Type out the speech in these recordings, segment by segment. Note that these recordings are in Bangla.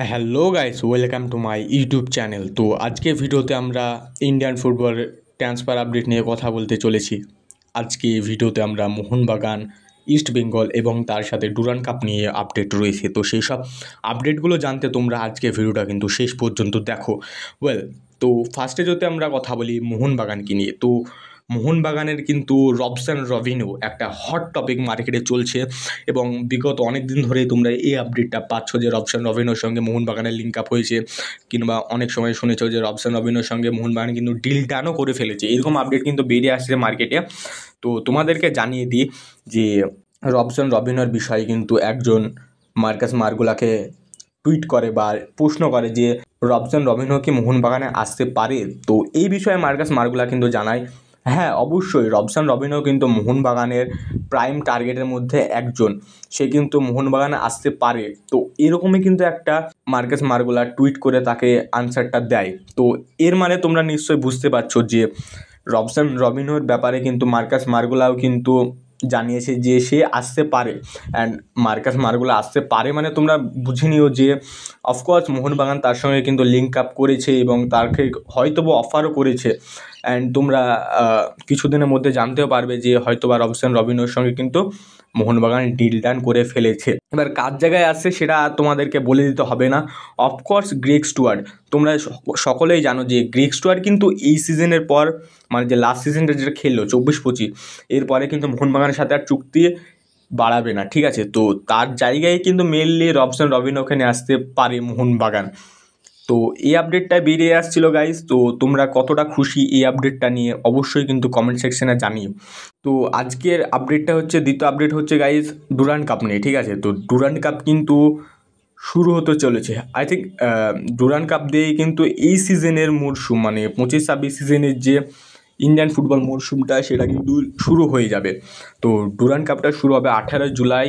Hello guys, welcome to my YouTube channel. তো আজকে ভিডিওতে আমরা ইন্ডিয়ান ফুটবল ট্রান্সফার আপডেট নিয়ে কথা বলতে চলেছি। আজকে ভিডিওতে আমরা মোহনবাগান, ইস্ট বেঙ্গল এবং তার সাথে ডুরান্ড কাপ নিয়ে আপডেট রয়েছে। তো সেই সব আপডেটগুলো জানতে তোমরা আজকে ভিডিওটা কিন্তু শেষ পর্যন্ত দেখো। তো ফার্স্টে যদি আমরা কথা বলি মোহনবাগানকে নিয়ে, তো মোহনবাগানের কিন্তু রবসান রবিনো একটা হট টপিক মার্কেটে চলছে এবং বিগত অনেক দিন ধরেই তোমরা এই আপডেটটা পাচ্ছ যে রবসান রবিনোর সঙ্গে মোহনবাগানের লিঙ্ক আপ হয়েছে, কিংবা অনেক সময় শুনেছ যে রবসান রবিনোর সঙ্গে মোহনবাগান কিন্তু ডিল ডানও করে ফেলেছে। এরকম আপডেট কিন্তু বেরিয়ে আসছে মার্কেটে। তো তোমাদেরকে জানিয়ে দিই যে রবসান রবিনোর বিষয়ে কিন্তু একজন মার্কাস মার্গুলাকে টুইট করে বা প্রশ্ন করে যে রবসান রবিনো কি মোহনবাগানে আসতে পারে। তো এই বিষয়ে মার্কাস মার্গুলা কিন্তু জানায়, হ্যাঁ অবশ্যই রবসান রবিনো কিন্তু মোহনবাগানের প্রাইম টার্গেটের মধ্যে একজন, সে কিন্তু মোহনবাগানে আসতে পারে। তো এরকমই কিন্তু একটা মার্কাস মার্গুলা টুইট করে তাকে আনসারটা দেয়। তো এর মানে তোমরা নিশ্চয়ই বুঝতে পারছো যে রবসান রবিনোর ব্যাপারে কিন্তু মার্কাস মার্গুলাও কিন্তু জানিয়েছে যে সে আসতে পারে। অ্যান্ড মার্কাস মার্গুলা আসতে পারে মানে তোমরা বুঝে নিও যে অফকোর্স মোহনবাগান তার সঙ্গে কিন্তু লিঙ্ক আপ করেছে এবং তাকে হয়তোবা অফারও করেছে। অ্যান্ড তোমরা কিছুদিনের মধ্যে জানতেও পারবে যে হয়তোবা রবসান রবিনোর সঙ্গে কিন্তু মোহনবাগান ডিল ডান করে ফেলেছে। এবার কার জায়গায় আসছে সেটা তোমাদেরকে বলে দিতে হবে না। অফকোর্স গ্রেগ স্টুয়ার্ট, তোমরা সকলেই জানো যে গ্রেগ স্টুয়ার্ট কিন্তু এই সিজনের পর, মানে যে লাস্ট সিজনটা যেটা খেললো 24-25, এরপরে কিন্তু মোহনবাগানের সাথে আর চুক্তি বাড়াবে না, ঠিক আছে। তো তার জায়গায় কিন্তু মেনলি রবসান রবিনোকে নিয়ে আসতে পারে মোহনবাগান। তো এই আপডেটটা বেরিয়ে আসছিল গাইজ। তো তোমরা কতটা খুশি এই আপডেটটা নিয়ে অবশ্যই কিন্তু কমেন্ট সেকশনে জানিও। তো আজকের আপডেটটা হচ্ছে, দ্বিতীয় আপডেট হচ্ছে গাইজ ডুরান্ড কাপ নিয়ে, ঠিক আছে। তো ডুরান্ড কাপ কিন্তু শুরু হতে চলেছে। আই থিঙ্ক ডুরান্ড কাপ দিয়েই কিন্তু এই সিজনের মরশুম, মানে 25-26 সিজনের যে ইন্ডিয়ান ফুটবল মরশুমটা সেটা কিন্তু শুরু হয়ে যাবে। তো ডুরান্ড কাপটা শুরু হবে 18 জুলাই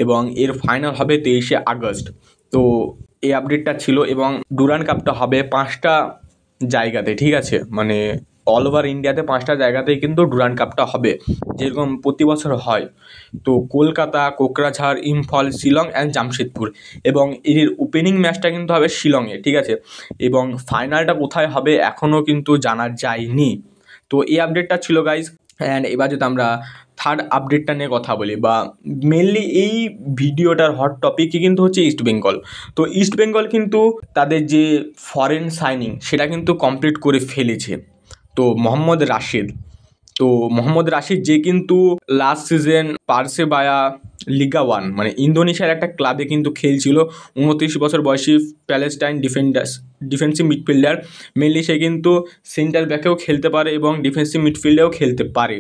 এবং এর ফাইনাল হবে 23শে আগস্ট। তো এই আপডেটটা ছিল এবং ডুরান্ড কাপটা হবে 5টা জায়গাতে, ঠিক আছে, মানে অল ওভার ইন্ডিয়াতে 5টা জায়গাতেই কিন্তু ডুরান্ড কাপটা হবে, যেরকম প্রতি বছর হয়। তো কলকাতা, কোকরাঝাড়, ইম্ফল, শিলং অ্যান্ড জামশেদপুর, এবং এর ওপেনিং ম্যাচটা কিন্তু হবে শিলংয়ে, ঠিক আছে। এবং ফাইনালটা কোথায় হবে এখনও কিন্তু জানা যায়নি। তো এই আপডেটটা ছিল গাইজ। অ্যান্ড এবার যদি আমরা থার্ড আপডেটটা নিয়ে কথা বলি, বা মেনলি এই ভিডিওটার হট টপিকই কিন্তু হচ্ছে ইস্ট বেঙ্গল। তো ইস্ট বেঙ্গল কিন্তু তাদের যে ফরেন সাইনিং সেটা কিন্তু কমপ্লিট করে ফেলেছে। তো মোহাম্মদ রাশিদ যে কিন্তু লাস্ট সিজন পারসেবায়া লিগা 1, মানে ইন্দোনেশিয়ার একটা ক্লাবে কিন্তু খেলছিল। 29 বছর বয়সী প্যালেস্টাইন ডিফেন্সিভ মিডফিল্ডার। মেনলি সে কিন্তু সেন্টার ব্যাকেও খেলতে পারে এবং ডিফেন্সিভ মিডফিল্ডেও খেলতে পারে।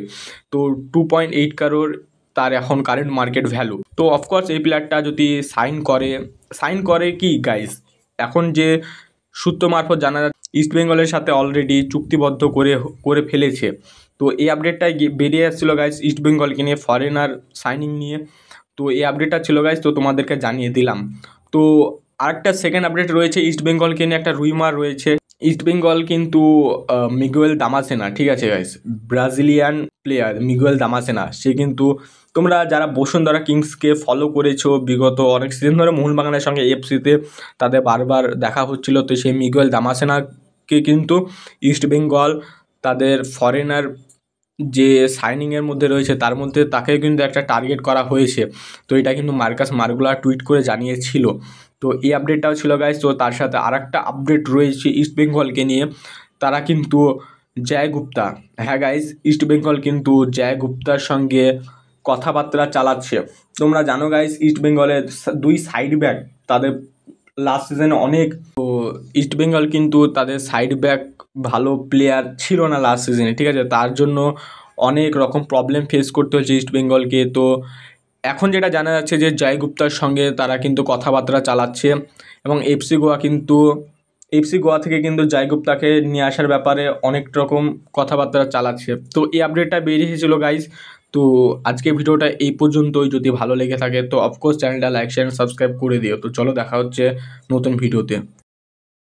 তো 2.8 কারোর তার এখন কারেন্ট মার্কেট ভ্যালু। তো অফকোর্স এই প্লেয়ারটা যদি সাইন করে কি গাইজ, এখন যে সূত্র মারফত জানা যাচ্ছে ইস্ট বেঙ্গলের সাথে অলরেডি চুক্তিবদ্ধ করে ফেলেছে। তো এই আপডেটটাই বেরিয়ে আসছিলো গাইজ ইস্ট বেঙ্গলকে নিয়ে, ফরেনার সাইনিং নিয়ে। তো এই আপডেটটা ছিল গাইজ, তো তোমাদেরকে জানিয়ে দিলাম। তো আরেকটা সেকেন্ড আপডেট রয়েছে ইস্ট বেঙ্গলকে নিয়ে, একটা রুইমার রয়েছে। ইস্ট বেঙ্গল কিন্তু মিগুয়েল দামাসেনা, ঠিক আছে গাইজ, ব্রাজিলিয়ান প্লেয়ার মিগুয়েল দামাসেনা, সে কিন্তু তোমরা যারা বসুন্ধরা কিংসকে ফলো করেছো বিগত অনেক সিজন ধরে, মোহনবাগানের সঙ্গে এফসিতে তাদের বারবার দেখা হচ্ছিল। তো সেই মিগুয়েল দামাসেনাকে কিন্তু ইস্ট বেঙ্গল তাদের ফরেনার যে সাইনিংয়ের মধ্যে রয়েছে তার মধ্যে তাকে কিন্তু একটা টার্গেট করা হয়েছে। তো এটা কিন্তু মার্কাস মার্গুলা টুইট করে জানিয়েছিল। তো এই আপডেটটাও ছিল গাইজ। তো তার সাথে আরেকটা আপডেট রয়েছে ইস্ট বেঙ্গলকে নিয়ে, তারা কিন্তু জয় গুপ্তা, হ্যাঁ গাইজ, ইস্ট বেঙ্গল কিন্তু জয় গুপ্তার সঙ্গে কথাবার্তা চালাচ্ছে। তোমরা জানো গাইজ ইস্ট বেঙ্গলের 2 সাইড ব্যাক তাদের লাস্ট সিজনে অনেক, তো ইস্ট বেঙ্গল কিন্তু তাদের সাইড ব্যাক ভালো প্লেয়ার ছিল না লাস্ট সিজনে, ঠিক আছে। তার জন্য অনেক রকম প্রবলেম ফেস করতে হচ্ছে ইস্ট বেঙ্গলকে। তো এখন যেটা জানা যাচ্ছে যে জয় গুপ্তার সঙ্গে তারা কিন্তু কথাবার্তা চালাচ্ছে এবং এফসি গোয়া থেকে কিন্তু জয় গুপ্তাকে নিয়ে আসার ব্যাপারে অনেক রকম কথাবার্তা চালাচ্ছে। তো এই আপডেটটা বেরিয়ে এসেছিলো গাইজ। তো আজকে ভিডিওটা এই পর্যন্তই। যদি ভালো লেগে থাকে তো অফকোর্স চ্যানেলটা লাইক শেয়ার সাবস্ক্রাইব করে দিও। তো চলো দেখা হচ্ছে নতুন ভিডিওতে।